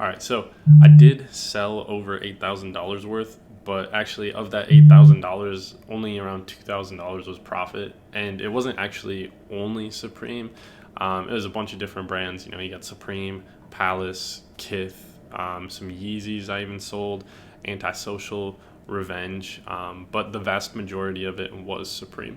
All right, so I did sell over $8,000 worth, but actually of that $8,000, only around $2,000 was profit, and it wasn't actually only Supreme. It was a bunch of different brands. You know, you got Supreme, Palace, Kith, some Yeezys I even sold, Antisocial, Revenge, but the vast majority of it was Supreme.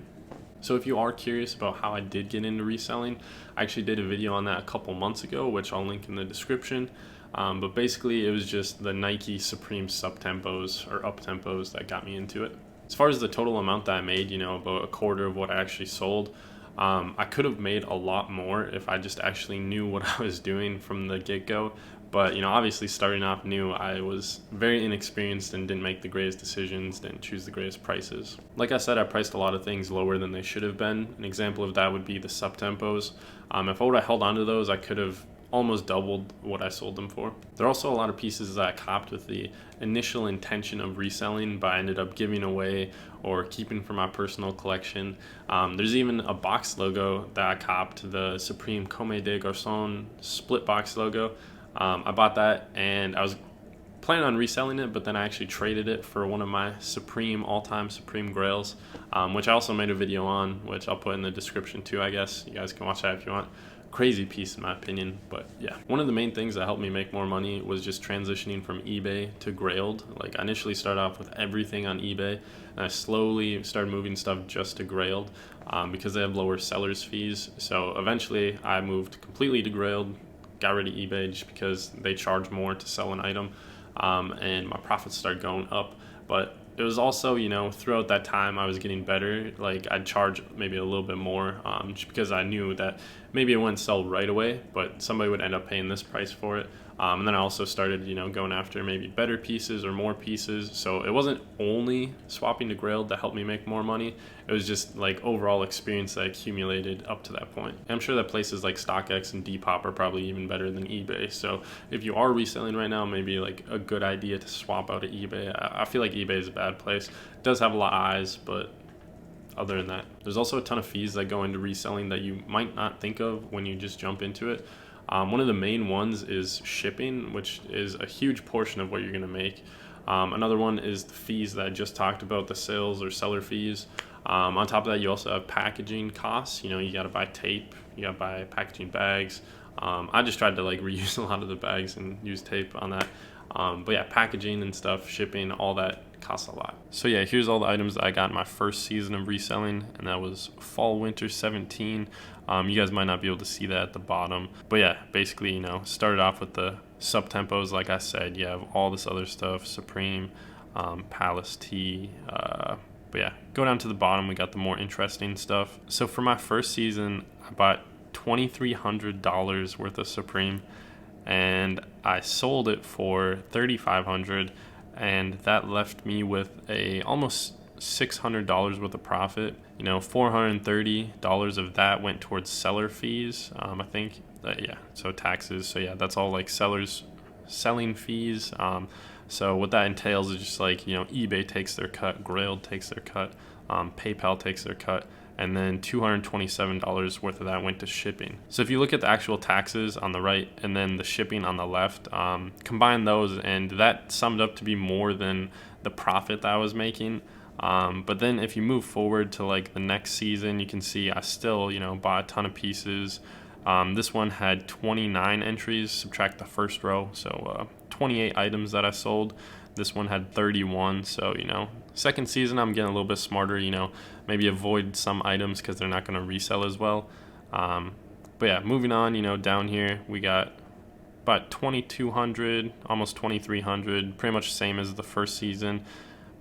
So if you are curious about how I did get into reselling, I actually did a video on that a couple months ago, which I'll link in the description. But basically, it was just the Nike Supreme sub-tempos or up-tempos that got me into it. As far as the total amount that I made, you know, about a quarter of what I actually sold, I could have made a lot more if I just actually knew what I was doing from the get-go. But, you know, obviously starting off new, I was very inexperienced and didn't make the greatest decisions, didn't choose the greatest prices. Like I said, I priced a lot of things lower than they should have been. An example of that would be the sub-tempos. If I would have held onto those, I could have almost doubled what I sold them for. There are also a lot of pieces that I copped with the initial intention of reselling, but I ended up giving away or keeping for my personal collection. There's even a box logo that I copped, the Supreme Comme des Garçons split box logo. I bought that and I was planning on reselling it, but then I actually traded it for one of my Supreme all-time Supreme Grails, which I also made a video on, which I'll put in the description too, I guess. You guys can watch that if you want. Crazy piece in my opinion, but yeah. One of the main things that helped me make more money was just transitioning from eBay to Grailed. Like I initially started off with everything on eBay, and I slowly started moving stuff just to Grailed because they have lower sellers fees. So eventually I moved completely to Grailed, got rid of eBay just because they charge more to sell an item, and my profits started going up. But it was also, you know, throughout that time I was getting better. Like I'd charge maybe a little bit more just because I knew that maybe it wouldn't sell right away, but somebody would end up paying this price for it. And then I also started, you know, going after maybe better pieces or more pieces. So it wasn't only swapping to Grailed that helped me make more money. It was just like overall experience that I accumulated up to that point. And I'm sure that places like StockX and Depop are probably even better than eBay. So if you are reselling right now, maybe like a good idea to swap out of eBay. I feel like eBay is a bad place. It does have a lot of eyes, but other than that, there's also a ton of fees that go into reselling that you might not think of when you just jump into it. One of the main ones is shipping, which is a huge portion of what you're going to make. Another one is the fees that I just talked about, the sales or seller fees. On top of that, you also have packaging costs. You know, you got to buy tape, you got to buy packaging bags. I just tried to like reuse a lot of the bags and use tape on that. But yeah, packaging and stuff, shipping, all that costs a lot. So yeah, here's all the items that I got in my first season of reselling, and that was fall winter 17. You guys might not be able to see that at the bottom, but yeah, basically, you know, started off with the sub tempos. Like I said, you have all this other stuff, Supreme, Palace T, but yeah, go down to the bottom, we got the more interesting stuff. So for my first season, I bought $2,300 worth of Supreme, and I sold it for $3,500, and that left me with a almost $600 worth of profit. You know, $430 of that went towards seller fees. I think, yeah, so taxes. So yeah, that's all like sellers selling fees. So what that entails is just like, you know, eBay takes their cut, Grailed takes their cut, PayPal takes their cut, and then $227 worth of that went to shipping. So if you look at the actual taxes on the right and then the shipping on the left, combine those, and that summed up to be more than the profit that I was making. But then if you move forward to like the next season, you can see I still, you know, bought a ton of pieces. This one had 29 entries, subtract the first row, so 28 items that I sold. This one had 31, so, you know, second season I'm getting a little bit smarter, you know, maybe avoid some items because they're not going to resell as well. But yeah, moving on, you know, down here we got about 2,200, almost 2,300, pretty much same as the first season.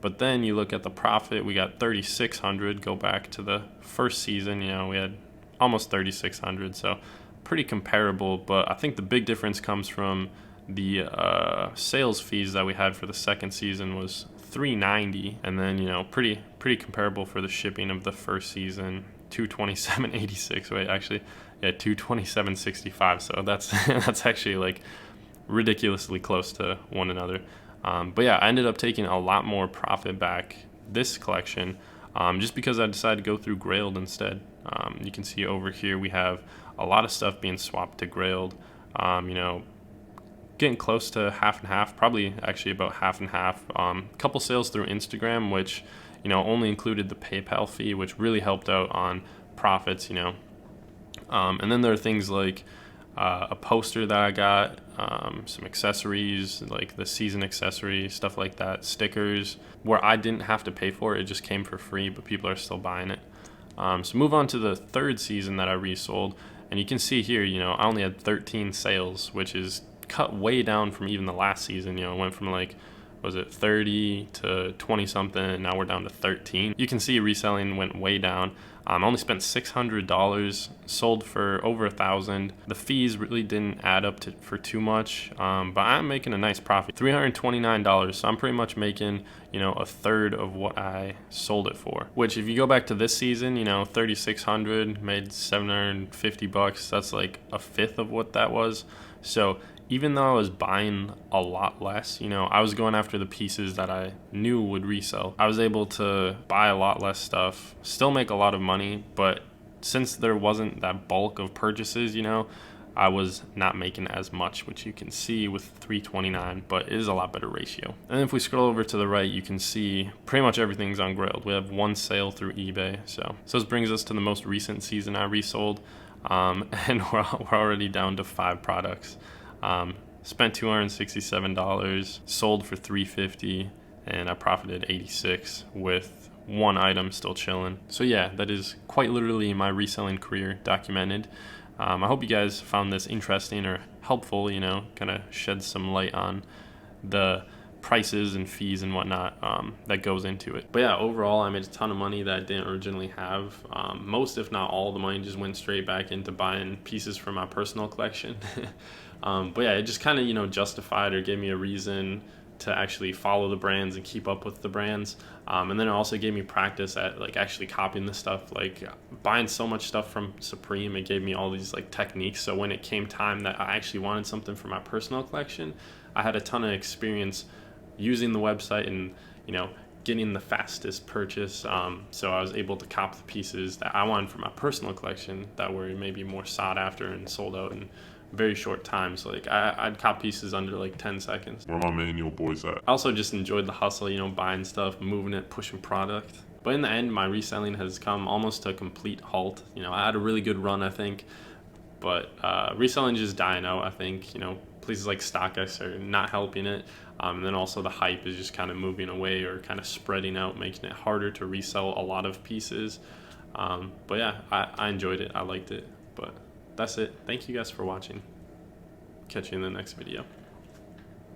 But then you look at the profit, we got 3,600. Go back to the first season, you know, we had almost 3,600, so pretty comparable. But I think the big difference comes from the sales fees that we had for the second season was $390, and then, you know, pretty comparable for the shipping of the first season, $227.86. Wait, actually, yeah, $227.65. So that's that's actually like ridiculously close to one another. But yeah, I ended up taking a lot more profit back this collection, just because I decided to go through Grailed instead. You can see over here we have a lot of stuff being swapped to Grailed. You know, getting close to half and half, probably actually about half and half. Couple sales through Instagram, which, only included the PayPal fee, which really helped out on profits, and then there are things like a poster that I got, some accessories, like the season accessory, stuff like that, stickers, where I didn't have to pay for it. It just came for free, but people are still buying it. So move on to the third season that I resold. And you can see here, I only had 13 sales, which is cut way down from even the last season. It went from like, was it 30 to 20 something, and now we're down to 13. You can see reselling went way down. I only spent $600, sold for over $1,000. The fees really didn't add up for too much, but I'm making a nice profit, $329. So I'm pretty much making, a third of what I sold it for. Which, if you go back to this season, $3,600, made $750. That's like a fifth of what that was. So even though I was buying a lot less, I was going after the pieces that I knew would resell. I was able to buy a lot less stuff, still make a lot of money, but since there wasn't that bulk of purchases, I was not making as much, which you can see with $329, but it is a lot better ratio. And if we scroll over to the right, you can see pretty much everything's on Grailed. We have one sale through eBay. So this brings us to the most recent season I resold, and we're already down to 5 products. Spent $267, sold for $350, and I profited $86 with one item still chilling. So yeah, that is quite literally my reselling career documented. I hope you guys found this interesting or helpful, kind of shed some light on the prices and fees and whatnot that goes into it. But yeah, overall I made a ton of money that I didn't originally have. Most, if not all, the money just went straight back into buying pieces for my personal collection. But yeah, it just kind of justified or gave me a reason to actually follow the brands and keep up with the brands, and then it also gave me practice at like actually copying the stuff. Like buying so much stuff from Supreme, it gave me all these like techniques, so when it came time that I actually wanted something for my personal collection, I had a ton of experience using the website and getting the fastest purchase. So I was able to cop the pieces that I wanted for my personal collection that were maybe more sought after and sold out in very short time. So like I'd cop pieces under like 10 seconds. Where my manual boys at? I also just enjoyed the hustle, buying stuff, moving it, pushing product. But in the end, my reselling has come almost to a complete halt. I had a really good run, I think, but reselling is just dying out. I think places like StockX are not helping it, and then also the hype is just kind of moving away or kind of spreading out, making it harder to resell a lot of pieces. But yeah, I enjoyed it. I liked it. But that's it. Thank you guys for watching. Catch you in the next video.